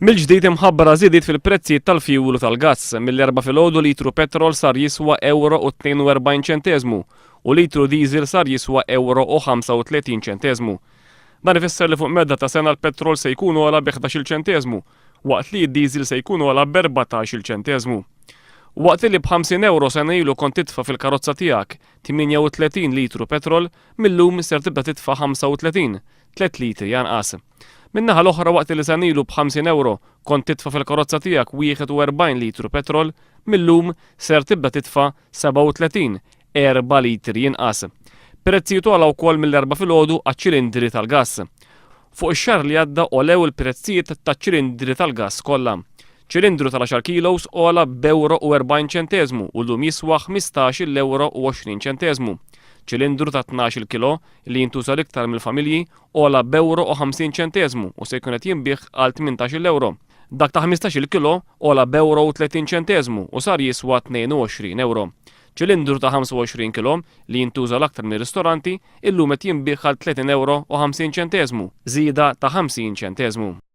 Mill-ġdid imħabbra żiediet fil-prezzijiet tal-fjuwil u tal-gass mill-4 filgħodu litru petrol sar jiswa €42 u litru diesel sar jiswa €35. Dan ifisser li fuq medda ta' sena l-petrol se jkun ogħla b'11 ċentesmu, waqt li d-diesel se jkun ogħla b'14 ċentesmu. Waqt li b'50 € sena ilu kont titfa' fil-karozza tiegħek 38 litru petrol, millum ser tibda titfa' 35, 3 litri janqas. Min-naħa l-oħra waqt li sena ilu b'50 € kont titfa' fil-karozza tiegħek 41 litru petrol, millum ser tibda titfa' 37, 4 litri jinqas. Prezzijiet ogħla wkoll mill-4 filgħodu għaċ-ċilindri tal-gass. Fuq ix-xahar li għadda għolew il-prezzijiet taċ-ċilindri tal-gass kollha. ċilindru tal-10 kilos ogħla b'40 u llum jiswa 15 €20. ċilindru ta' 12 kilo li jintuża l-iktar mill-familji ogħla b'50 u se jkun qed jinbih għal 18 €. Dak ta' 15 kilo ogħla b'30 u sar jiswa 22 €. ċilindru ta' 25 kilo li jintuża l-aktar mir-ristoranti illum qed jinbih għal 30 € u 50 ċentesmu, żieda ta' 50 ċentesmu.